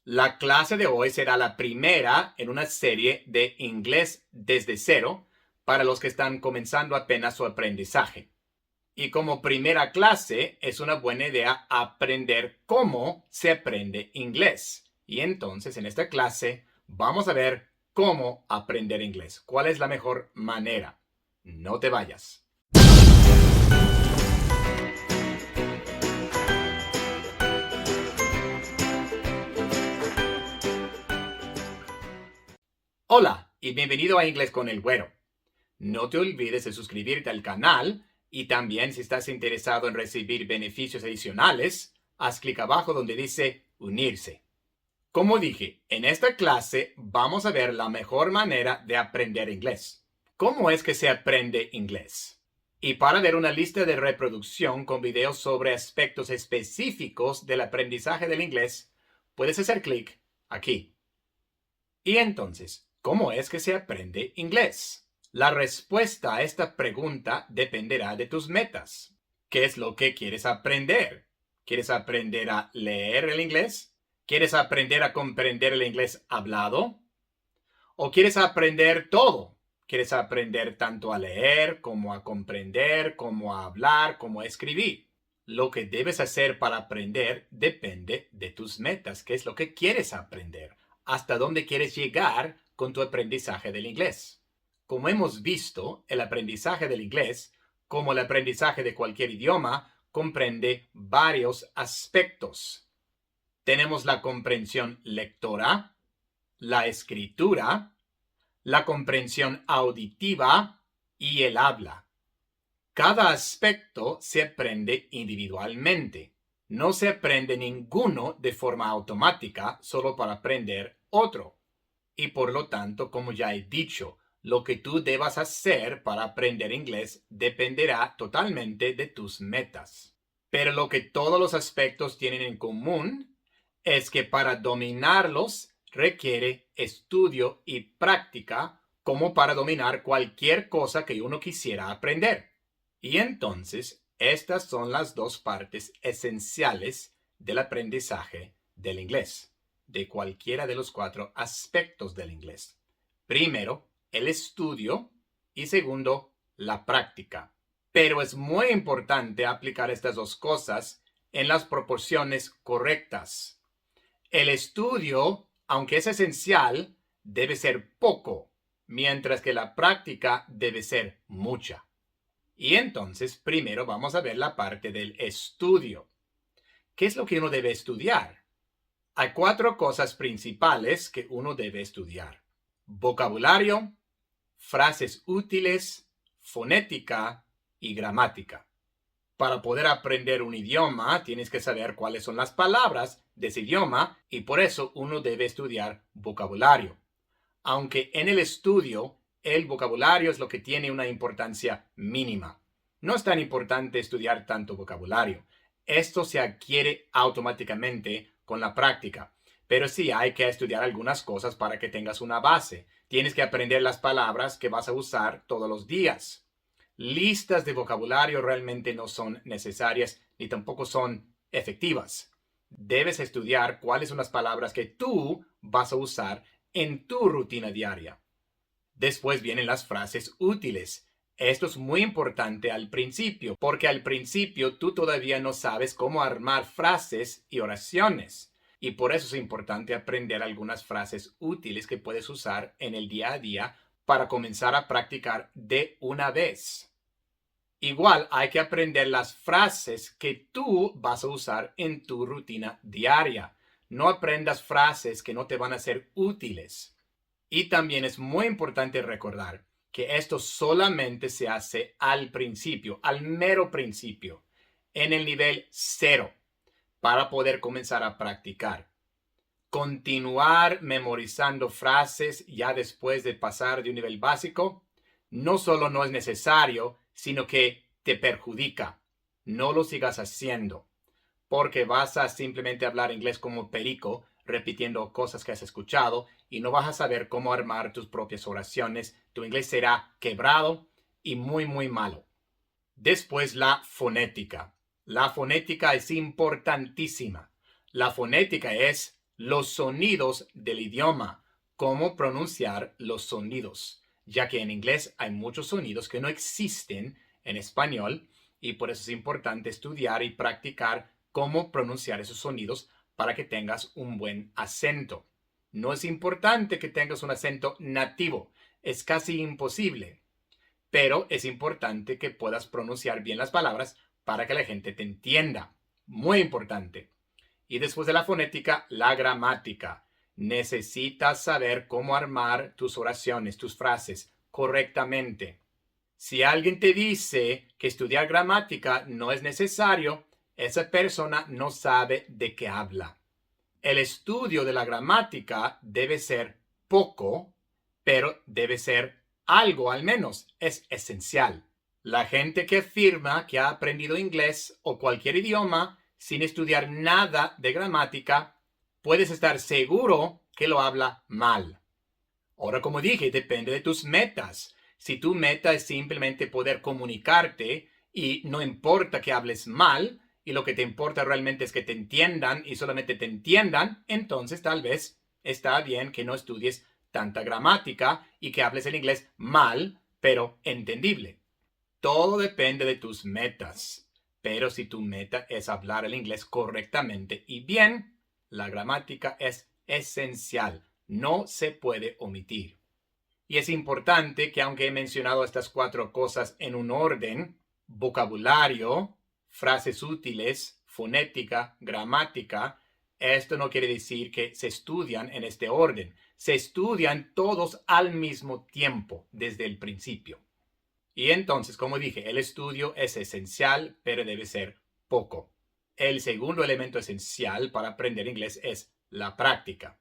La clase de hoy será la primera en una serie de inglés desde cero para los que están comenzando apenas su aprendizaje. Y como primera clase es una buena idea aprender cómo se aprende inglés. Y entonces en esta clase vamos a ver cómo aprender inglés. ¿Cuál es la mejor manera? No te vayas. Hola y bienvenido a Inglés con el Güero. No te olvides de suscribirte al canal y también si estás interesado en recibir beneficios adicionales, haz clic abajo donde dice unirse. Como dije, en esta clase vamos a ver la mejor manera de aprender inglés. ¿Cómo es que se aprende inglés? Y para ver una lista de reproducción con videos sobre aspectos específicos del aprendizaje del inglés, puedes hacer clic aquí. Y entonces, ¿cómo es que se aprende inglés? La respuesta a esta pregunta dependerá de tus metas. ¿Qué es lo que quieres aprender? ¿Quieres aprender a leer el inglés? ¿Quieres aprender a comprender el inglés hablado? ¿O quieres aprender todo? ¿Quieres aprender tanto a leer como a comprender, como a hablar, como a escribir? Lo que debes hacer para aprender depende de tus metas. ¿Qué es lo que quieres aprender? ¿Hasta dónde quieres llegar con tu aprendizaje del inglés? Como hemos visto, el aprendizaje del inglés, como el aprendizaje de cualquier idioma, comprende varios aspectos. Tenemos la comprensión lectora, la escritura, la comprensión auditiva y el habla. Cada aspecto se aprende individualmente. No se aprende ninguno de forma automática solo para aprender otro. Y por lo tanto, como ya he dicho, lo que tú debas hacer para aprender inglés dependerá totalmente de tus metas. Pero lo que todos los aspectos tienen en común es que para dominarlos requiere estudio y práctica como para dominar cualquier cosa que uno quisiera aprender. Y entonces, estas son las dos partes esenciales del aprendizaje del inglés, de cualquiera de los 4 aspectos del inglés. Primero, el estudio y segundo, la práctica. Pero es muy importante aplicar estas dos cosas en las proporciones correctas. El estudio, aunque es esencial, debe ser poco, mientras que la práctica debe ser mucha. Y entonces, primero vamos a ver la parte del estudio. ¿Qué es lo que uno debe estudiar? Hay 4 cosas principales que uno debe estudiar: vocabulario, frases útiles, fonética y gramática. Para poder aprender un idioma, tienes que saber cuáles son las palabras de ese idioma y por eso uno debe estudiar vocabulario. Aunque en el estudio, el vocabulario es lo que tiene una importancia mínima. No es tan importante estudiar tanto vocabulario. Esto se adquiere automáticamente con la práctica. Pero sí hay que estudiar algunas cosas para que tengas una base. Tienes que aprender las palabras que vas a usar todos los días. Listas de vocabulario realmente no son necesarias ni tampoco son efectivas. Debes estudiar cuáles son las palabras que tú vas a usar en tu rutina diaria. Después vienen las frases útiles. Esto es muy importante al principio, porque al principio tú todavía no sabes cómo armar frases y oraciones. Y por eso es importante aprender algunas frases útiles que puedes usar en el día a día para comenzar a practicar de una vez. Igual hay que aprender las frases que tú vas a usar en tu rutina diaria. No aprendas frases que no te van a ser útiles. Y también es muy importante recordar que esto solamente se hace al principio, al mero principio, en el nivel 0, para poder comenzar a practicar. Continuar memorizando frases ya después de pasar de un nivel básico no solo no es necesario, sino que te perjudica. No lo sigas haciendo, porque vas a simplemente hablar inglés como perico, repitiendo cosas que has escuchado y no vas a saber cómo armar tus propias oraciones. Tu inglés será quebrado y muy, muy malo. Después, la fonética. La fonética es importantísima. La fonética es Los sonidos del idioma. Cómo pronunciar los sonidos, ya que en inglés hay muchos sonidos que no existen en español y por eso es importante estudiar y practicar cómo pronunciar esos sonidos para que tengas un buen acento. No es importante que tengas un acento nativo, es casi imposible, pero es importante que puedas pronunciar bien las palabras para que la gente te entienda. Muy importante. Y después de la fonética, la gramática. Necesitas saber cómo armar tus oraciones, tus frases correctamente. Si alguien te dice que estudiar gramática no es necesario, esa persona no sabe de qué habla. El estudio de la gramática debe ser poco, pero debe ser algo al menos. Es esencial. La gente que afirma que ha aprendido inglés o cualquier idioma sin estudiar nada de gramática, puedes estar seguro que lo habla mal. Ahora, como dije, depende de tus metas. Si tu meta es simplemente poder comunicarte y no importa que hables mal, y lo que te importa realmente es que te entiendan y solamente te entiendan, entonces tal vez está bien que no estudies tanta gramática y que hables el inglés mal, pero entendible. Todo depende de tus metas. Pero si tu meta es hablar el inglés correctamente y bien, la gramática es esencial. No se puede omitir. Y es importante que aunque he mencionado estas 4 cosas en un orden, vocabulario, frases útiles, fonética, gramática, esto no quiere decir que se estudian en este orden. Se estudian todos al mismo tiempo, desde el principio. Y entonces, como dije, el estudio es esencial, pero debe ser poco. El segundo elemento esencial para aprender inglés es la práctica.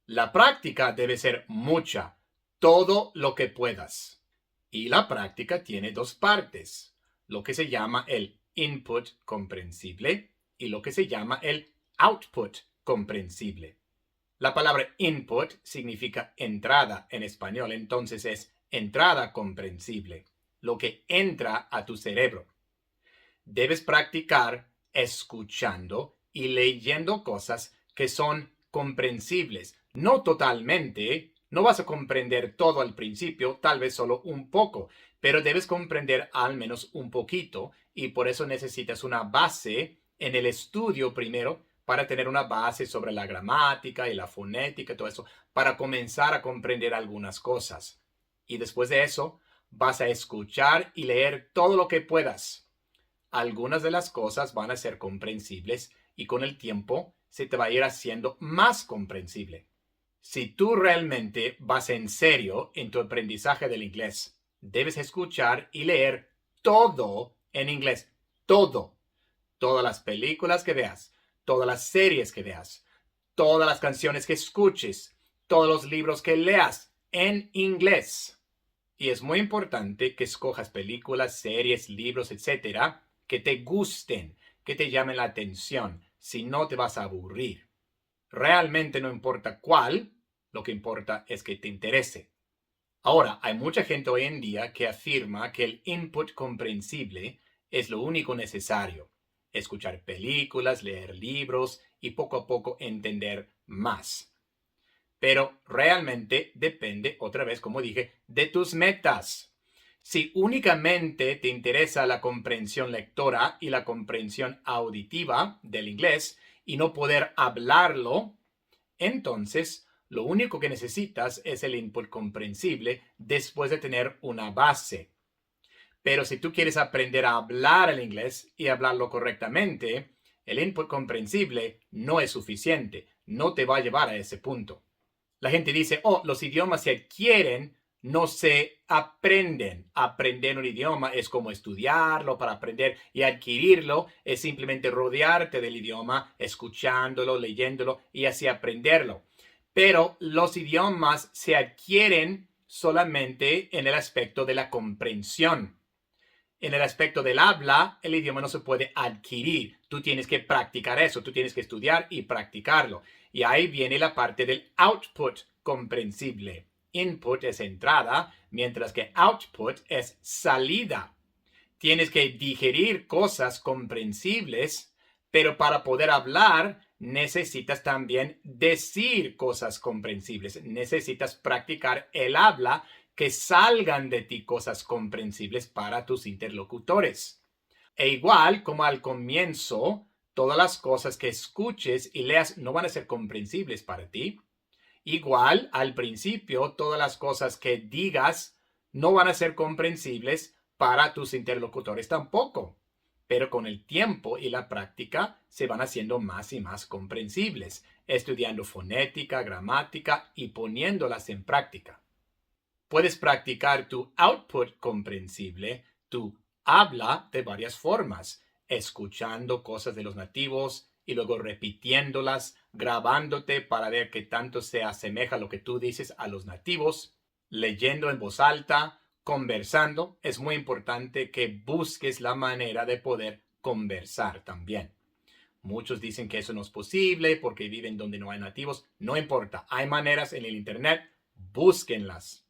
La práctica debe ser mucha, todo lo que puedas. Y la práctica tiene 2 partes, lo que se llama el input comprensible y lo que se llama el output comprensible. La palabra input significa entrada en español, entonces es entrada comprensible, lo que entra a tu cerebro. Debes practicar escuchando y leyendo cosas que son comprensibles. No totalmente, no vas a comprender todo al principio, tal vez solo un poco, pero debes comprender al menos un poquito y por eso necesitas una base en el estudio primero para tener una base sobre la gramática y la fonética y todo eso, para comenzar a comprender algunas cosas. Y después de eso, vas a escuchar y leer todo lo que puedas. Algunas de las cosas van a ser comprensibles y con el tiempo se te va a ir haciendo más comprensible. Si tú realmente vas en serio en tu aprendizaje del inglés, debes escuchar y leer todo en inglés. Todo. Todas las películas que veas, todas las series que veas, todas las canciones que escuches, todos los libros que leas en inglés. Y es muy importante que escojas películas, series, libros, etcétera, que te gusten, que te llamen la atención. Si no, te vas a aburrir. Realmente no importa cuál, lo que importa es que te interese. Ahora, hay mucha gente hoy en día que afirma que el input comprensible es lo único necesario. Escuchar películas, leer libros y poco a poco entender más. Pero realmente depende, otra vez, como dije, de tus metas. Si únicamente te interesa la comprensión lectora y la comprensión auditiva del inglés y no poder hablarlo, entonces lo único que necesitas es el input comprensible después de tener una base. Pero si tú quieres aprender a hablar el inglés y hablarlo correctamente, el input comprensible no es suficiente, no te va a llevar a ese punto. La gente dice, los idiomas se adquieren, no se aprenden. Aprender un idioma es como estudiarlo para aprender y adquirirlo es simplemente rodearte del idioma, escuchándolo, leyéndolo y así aprenderlo. Pero los idiomas se adquieren solamente en el aspecto de la comprensión. En el aspecto del habla, el idioma no se puede adquirir. Tú tienes que practicar eso, tú tienes que estudiar y practicarlo. Y ahí viene la parte del output comprensible. Input es entrada, mientras que output es salida. Tienes que digerir cosas comprensibles, Pero para poder hablar, necesitas también decir cosas comprensibles. Necesitas practicar el habla, que salgan de ti cosas comprensibles para tus interlocutores. E igual como al comienzo, todas las cosas que escuches y leas no van a ser comprensibles para ti. Igual al principio, todas las cosas que digas no van a ser comprensibles para tus interlocutores tampoco. Pero con el tiempo y la práctica se van haciendo más y más comprensibles, estudiando fonética, gramática y poniéndolas en práctica. Puedes practicar tu output comprensible, tu habla, de varias formas, escuchando cosas de los nativos y luego repitiéndolas, grabándote para ver qué tanto se asemeja lo que tú dices a los nativos, leyendo en voz alta, conversando. Es muy importante que busques la manera de poder conversar también. Muchos dicen que eso no es posible porque viven donde no hay nativos. No importa, hay maneras en el internet, búsquenlas.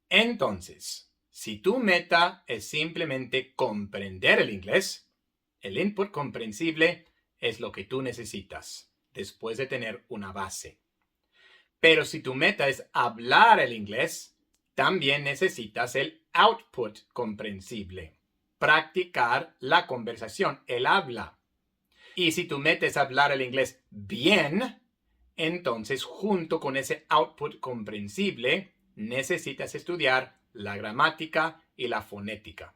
Entonces, si tu meta es simplemente comprender el inglés, el input comprensible es lo que tú necesitas después de tener una base. Pero si tu meta es hablar el inglés, también necesitas el output comprensible. Practicar la conversación, el habla. Y si tu meta es hablar el inglés bien, entonces junto con ese output comprensible, necesitas estudiar la gramática y la fonética.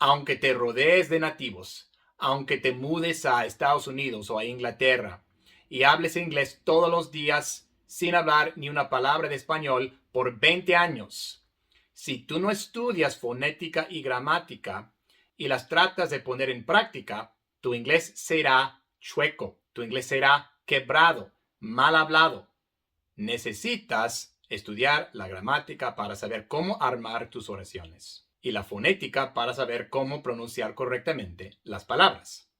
Aunque te rodees de nativos, aunque te mudes a Estados Unidos o a Inglaterra y hables inglés todos los días sin hablar ni una palabra de español por 20 años, si tú no estudias fonética y gramática y las tratas de poner en práctica, tu inglés será chueco, tu inglés será quebrado, mal hablado. Necesitas estudiar la gramática para saber cómo armar tus oraciones y la fonética para saber cómo pronunciar correctamente las palabras.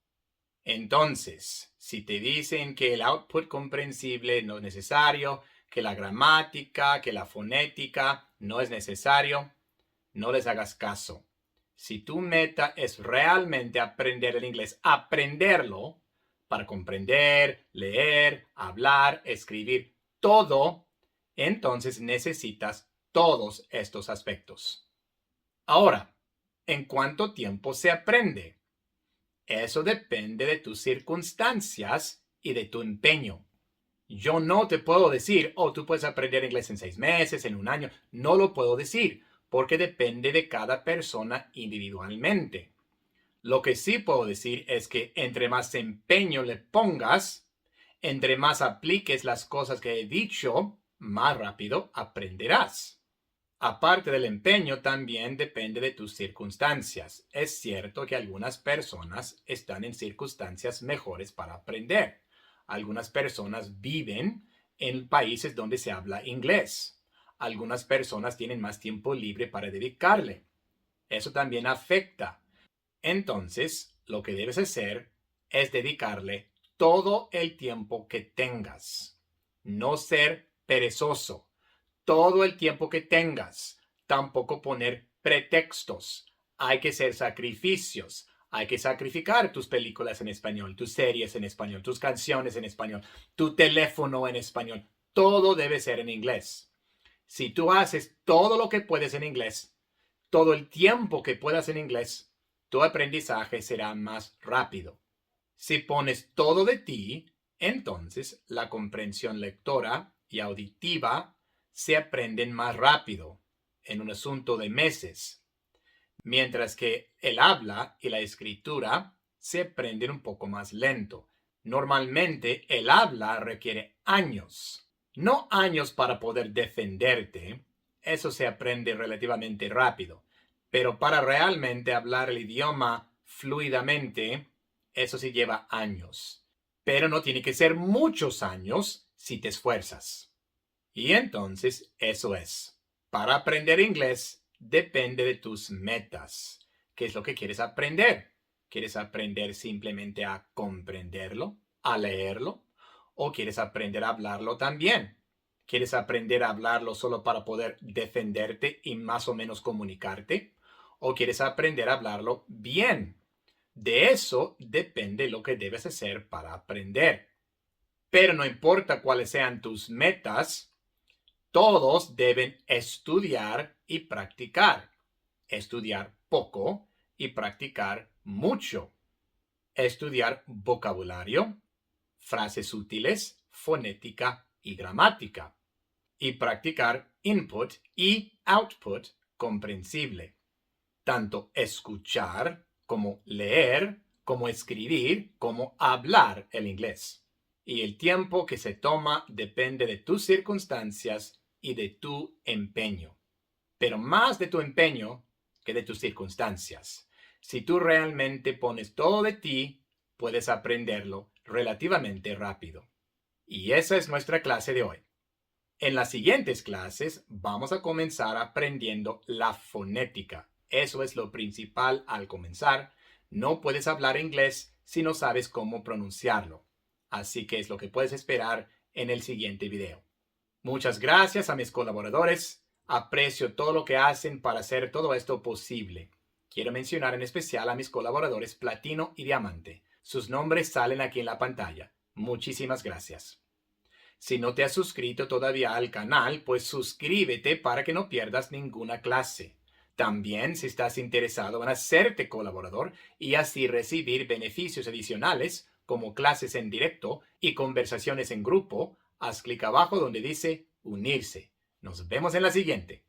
Entonces, si te dicen que el output comprensible no es necesario, que la gramática, que la fonética no es necesario, no les hagas caso. Si tu meta es realmente aprender el inglés, aprenderlo para comprender, leer, hablar, escribir, todo, entonces necesitas todos estos aspectos. Ahora, ¿en cuánto tiempo se aprende? Eso depende de tus circunstancias y de tu empeño. Yo no te puedo decir, tú puedes aprender inglés en 6 meses, en un año. No lo puedo decir, porque depende de cada persona individualmente. Lo que sí puedo decir es que entre más empeño le pongas, entre más apliques las cosas que he dicho, más rápido aprenderás. Aparte del empeño, también depende de tus circunstancias. Es cierto que algunas personas están en circunstancias mejores para aprender. Algunas personas viven en países donde se habla inglés. Algunas personas tienen más tiempo libre para dedicarle. Eso también afecta. Entonces, lo que debes hacer es dedicarle todo el tiempo que tengas. No ser perezoso. Todo el tiempo que tengas. Tampoco poner pretextos. Hay que hacer sacrificios. Hay que sacrificar tus películas en español, tus series en español, tus canciones en español, tu teléfono en español. Todo debe ser en inglés. Si tú haces todo lo que puedes en inglés, todo el tiempo que puedas en inglés, tu aprendizaje será más rápido. Si pones todo de ti, entonces la comprensión lectora y auditiva se aprenden más rápido, en un asunto de meses, mientras que el habla y la escritura se aprenden un poco más lento. Normalmente el habla requiere años, no años para poder defenderte, eso se aprende relativamente rápido, pero para realmente hablar el idioma fluidamente, eso sí lleva años, pero no tiene que ser muchos años si te esfuerzas. Y entonces, eso es. Para aprender inglés, depende de tus metas. ¿Qué es lo que quieres aprender? ¿Quieres aprender simplemente a comprenderlo, a leerlo? ¿O quieres aprender a hablarlo también? ¿Quieres aprender a hablarlo solo para poder defenderte y más o menos comunicarte? ¿O quieres aprender a hablarlo bien? De eso depende lo que debes hacer para aprender. Pero no importa cuáles sean tus metas, todos deben estudiar y practicar. Estudiar poco y practicar mucho. Estudiar vocabulario, frases útiles, fonética y gramática. Y practicar input y output comprensible. Tanto escuchar como leer, como escribir, como hablar el inglés. Y el tiempo que se toma depende de tus circunstancias y de tu empeño. Pero más de tu empeño que de tus circunstancias. Si tú realmente pones todo de ti, puedes aprenderlo relativamente rápido. Y esa es nuestra clase de hoy. En las siguientes clases vamos a comenzar aprendiendo la fonética. Eso es lo principal al comenzar. No puedes hablar inglés si no sabes cómo pronunciarlo. Así que es lo que puedes esperar en el siguiente video. Muchas gracias a mis colaboradores. Aprecio todo lo que hacen para hacer todo esto posible. Quiero mencionar en especial a mis colaboradores Platino y Diamante. Sus nombres salen aquí en la pantalla. Muchísimas gracias. Si no te has suscrito todavía al canal, pues suscríbete para que no pierdas ninguna clase. También, si estás interesado en hacerte colaborador y así recibir beneficios adicionales como clases en directo y conversaciones en grupo, haz clic abajo donde dice unirse. Nos vemos en la siguiente.